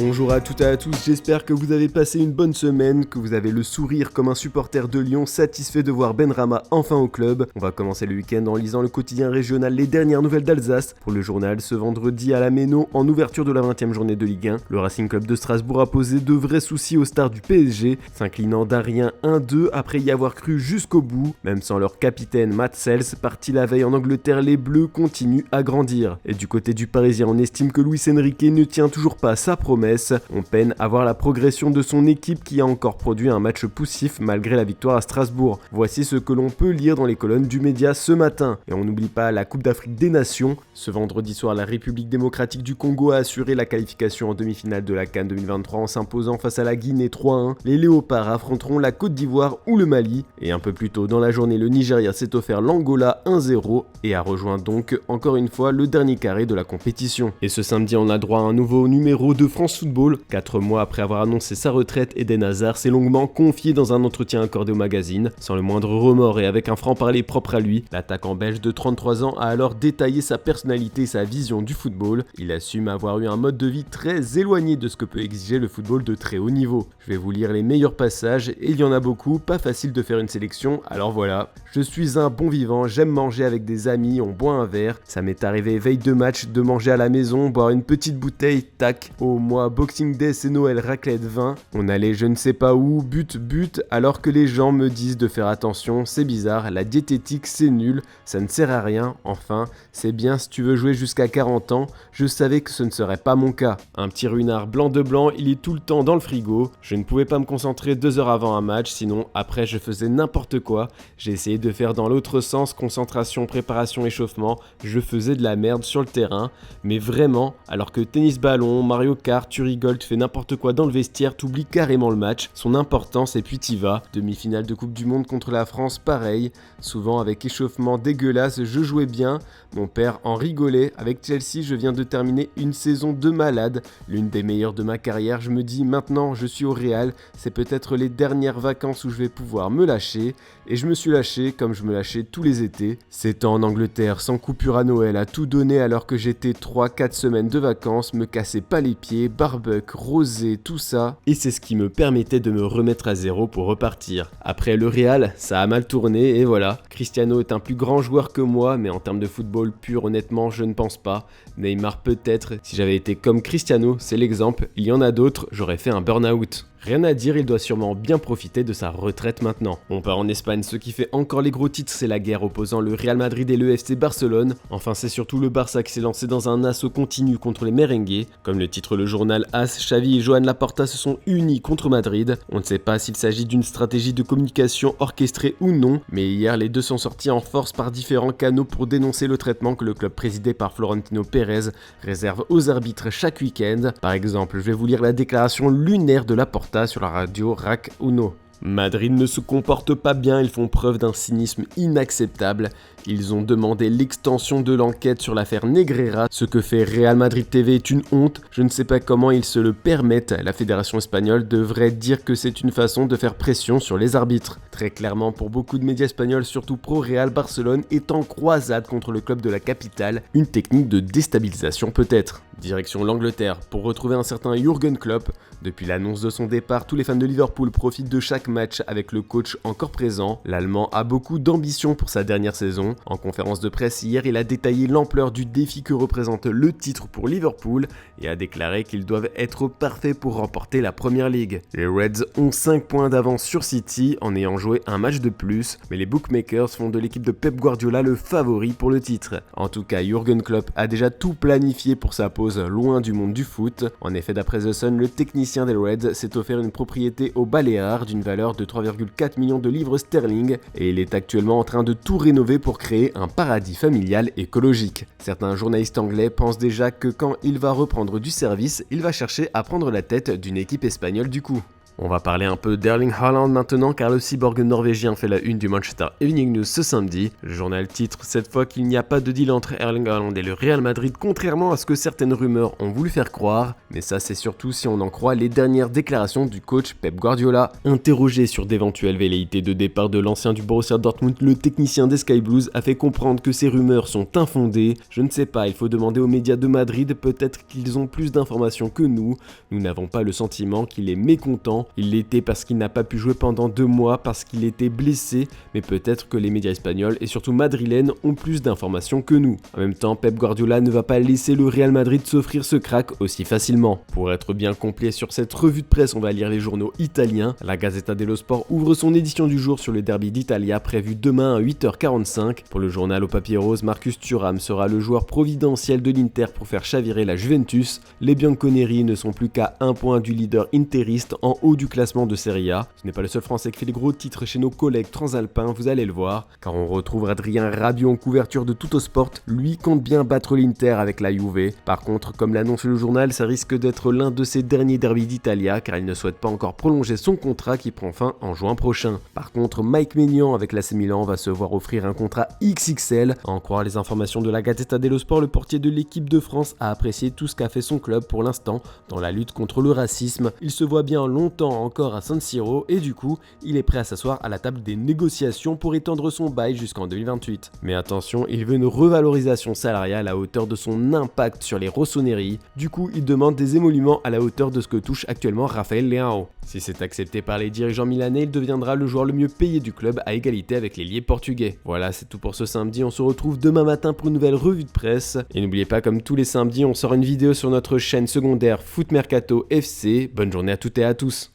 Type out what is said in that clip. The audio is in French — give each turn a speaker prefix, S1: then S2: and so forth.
S1: Bonjour à toutes et à tous, j'espère que vous avez passé une bonne semaine, que vous avez le sourire comme un supporter de Lyon satisfait de voir Benrahma enfin au club. On va commencer le week-end en lisant le quotidien régional Les Dernières Nouvelles d'Alsace. Pour le journal, ce vendredi à la Méno, en ouverture de la 20e journée de Ligue 1, le Racing Club de Strasbourg a posé de vrais soucis aux stars du PSG, s'inclinant d'un rien 1-2 après y avoir cru jusqu'au bout. Même sans leur capitaine Matt Sells, parti la veille en Angleterre, les Bleus continuent à grandir. Et du côté du Parisien, on estime que Luis Enrique ne tient toujours pas sa promesse. On peine à voir la progression de son équipe qui a encore produit un match poussif malgré la victoire à Strasbourg. Voici ce que l'on peut lire dans les colonnes du Média ce matin. Et on n'oublie pas la Coupe d'Afrique des Nations. Ce vendredi soir, la République démocratique du Congo a assuré la qualification en demi-finale de la CAN 2023 en s'imposant face à la Guinée 3-1. Les Léopards affronteront la Côte d'Ivoire ou le Mali. Et un peu plus tôt dans la journée, le Nigeria s'est offert l'Angola 1-0 et a rejoint donc encore une fois le dernier carré de la compétition. Et ce samedi, on a droit à un nouveau numéro de France Football. 4 mois après avoir annoncé sa retraite, Eden Hazard s'est longuement confié dans un entretien accordé au magazine. Sans le moindre remords et avec un franc-parler propre à lui, l'attaquant belge de 33 ans a alors détaillé sa personnalité et sa vision du football. Il assume avoir eu un mode de vie très éloigné de ce que peut exiger le football de très haut niveau. Je vais vous lire les meilleurs passages et il y en a beaucoup, pas facile de faire une sélection, alors voilà. Je suis un bon vivant, j'aime manger avec des amis, on boit un verre. Ça m'est arrivé veille de match de manger à la maison, boire une petite bouteille, tac. Au mois Boxing Day, c'est Noël, raclette, vin. On allait je ne sais pas où, but, alors que les gens me disent de faire attention, c'est bizarre, la diététique c'est nul, ça ne sert à rien, enfin, c'est bien si tu veux jouer jusqu'à 40 ans, je savais que ce ne serait pas mon cas. Un petit ruinard blanc de blanc, il est tout le temps dans le frigo, je ne pouvais pas me concentrer 2 heures avant un match, sinon après je faisais n'importe quoi, j'ai essayé de faire dans l'autre sens, concentration, préparation, échauffement, je faisais de la merde sur le terrain, mais vraiment, alors que tennis ballon, Mario Kart, tu rigoles, tu fais n'importe quoi dans le vestiaire, t'oublies carrément le match, son importance et puis t'y vas. Demi-finale de Coupe du Monde contre la France, pareil, souvent avec échauffement dégueulasse, je jouais bien, mon père en rigolait, avec Chelsea je viens de terminer une saison de malade, l'une des meilleures de ma carrière, je me dis maintenant je suis au Real, c'est peut-être les dernières vacances où je vais pouvoir me lâcher, et je me suis lâché comme je me lâchais tous les étés, 7 ans en Angleterre, sans coupure à Noël, à tout donner alors que j'étais 3-4 semaines de vacances, me cassais pas les pieds, barbecue, rosé, tout ça, et c'est ce qui me permettait de me remettre à zéro pour repartir. Après le Real, ça a mal tourné et voilà, Cristiano est un plus grand joueur que moi, mais en termes de football pur, honnêtement, je ne pense pas. Neymar peut-être, si j'avais été comme Cristiano, c'est l'exemple, il y en a d'autres, j'aurais fait un burn-out. Rien à dire, il doit sûrement bien profiter de sa retraite maintenant. On part en Espagne, ce qui fait encore les gros titres, c'est la guerre opposant le Real Madrid et le FC Barcelone. Enfin, c'est surtout le Barça qui s'est lancé dans un assaut continu contre les merengues. Comme le titre le journal AS, Xavi et Joan Laporta se sont unis contre Madrid. On ne sait pas s'il s'agit d'une stratégie de communication orchestrée ou non, mais hier, les deux sont sortis en force par différents canaux pour dénoncer le traitement que le club présidé par Florentino Pérez réserve aux arbitres chaque week-end. Par exemple, je vais vous lire la déclaration lunaire de Laporta sur la radio RAC Uno. Madrid ne se comporte pas bien, ils font preuve d'un cynisme inacceptable. Ils ont demandé l'extension de l'enquête sur l'affaire Negreira. Ce que fait Real Madrid TV est une honte. Je ne sais pas comment ils se le permettent. La fédération espagnole devrait dire que c'est une façon de faire pression sur les arbitres. Très clairement, pour beaucoup de médias espagnols, surtout pro-Real, Barcelone est en croisade contre le club de la capitale. Une technique de déstabilisation peut-être. Direction l'Angleterre pour retrouver un certain Jürgen Klopp. Depuis l'annonce de son départ, tous les fans de Liverpool profitent de chaque match avec le coach encore présent. L'Allemand a beaucoup d'ambition pour sa dernière saison. En conférence de presse hier, il a détaillé l'ampleur du défi que représente le titre pour Liverpool et a déclaré qu'ils doivent être parfaits pour remporter la Premier League. Les Reds ont 5 points d'avance sur City en ayant joué un match de plus, mais les bookmakers font de l'équipe de Pep Guardiola le favori pour le titre. En tout cas, Jürgen Klopp a déjà tout planifié pour sa pause loin du monde du foot. En effet, d'après The Sun, le technicien des Reds s'est offert une propriété aux Baléares d'une valeur de 3,4 millions de livres sterling et il est actuellement en train de tout rénover pour créer un paradis familial écologique. Certains journalistes anglais pensent déjà que quand il va reprendre du service, il va chercher à prendre la tête d'une équipe espagnole du coup. On va parler un peu d'Erling Haaland maintenant car le cyborg norvégien fait la une du Manchester Evening News ce samedi. Le journal titre cette fois qu'il n'y a pas de deal entre Erling Haaland et le Real Madrid contrairement à ce que certaines rumeurs ont voulu faire croire. Mais ça c'est surtout si on en croit les dernières déclarations du coach Pep Guardiola. Interrogé sur d'éventuelles velléités de départ de l'ancien du Borussia Dortmund, le technicien des Sky Blues a fait comprendre que ces rumeurs sont infondées. Je ne sais pas, il faut demander aux médias de Madrid, peut-être qu'ils ont plus d'informations que nous. Nous n'avons pas le sentiment qu'il est mécontent. Il l'était parce qu'il n'a pas pu jouer pendant 2 mois, parce qu'il était blessé, mais peut-être que les médias espagnols et surtout madrilènes ont plus d'informations que nous. En même temps, Pep Guardiola ne va pas laisser le Real Madrid s'offrir ce crack aussi facilement. Pour être bien complet sur cette revue de presse, on va lire les journaux italiens. La Gazzetta dello Sport ouvre son édition du jour sur le derby d'Italia prévu demain à 8h45. Pour le journal au papier rose, Marcus Thuram sera le joueur providentiel de l'Inter pour faire chavirer la Juventus. Les Bianconeri ne sont plus qu'à 1 point du leader interiste en haut du classement de Serie A. Ce n'est pas le seul Français qui fait les gros titres chez nos collègues transalpins, vous allez le voir, car on retrouve Adrien Rabiot en couverture de Tuttosport. Lui compte bien battre l'Inter avec la Juve. Par contre, comme l'annonce le journal, ça risque d'être l'un de ses derniers derbys d'Italia, car il ne souhaite pas encore prolonger son contrat qui prend fin en juin prochain. Par contre, Mike Maignan avec l'AC Milan va se voir offrir un contrat XXL. À en croire les informations de la Gazzetta dello Sport, le portier de l'équipe de France a apprécié tout ce qu'a fait son club pour l'instant dans la lutte contre le racisme. Il se voit bien longtemps encore à San Siro et du coup, il est prêt à s'asseoir à la table des négociations pour étendre son bail jusqu'en 2028. Mais attention, il veut une revalorisation salariale à hauteur de son impact sur les rossoneri. Du coup, il demande des émoluments à la hauteur de ce que touche actuellement Raphaël Leao. Si c'est accepté par les dirigeants milanais, il deviendra le joueur le mieux payé du club à égalité avec l'ailier portugais. Voilà, c'est tout pour ce samedi. On se retrouve demain matin pour une nouvelle revue de presse. Et n'oubliez pas, comme tous les samedis, on sort une vidéo sur notre chaîne secondaire Foot Mercato FC. Bonne journée à toutes et à tous.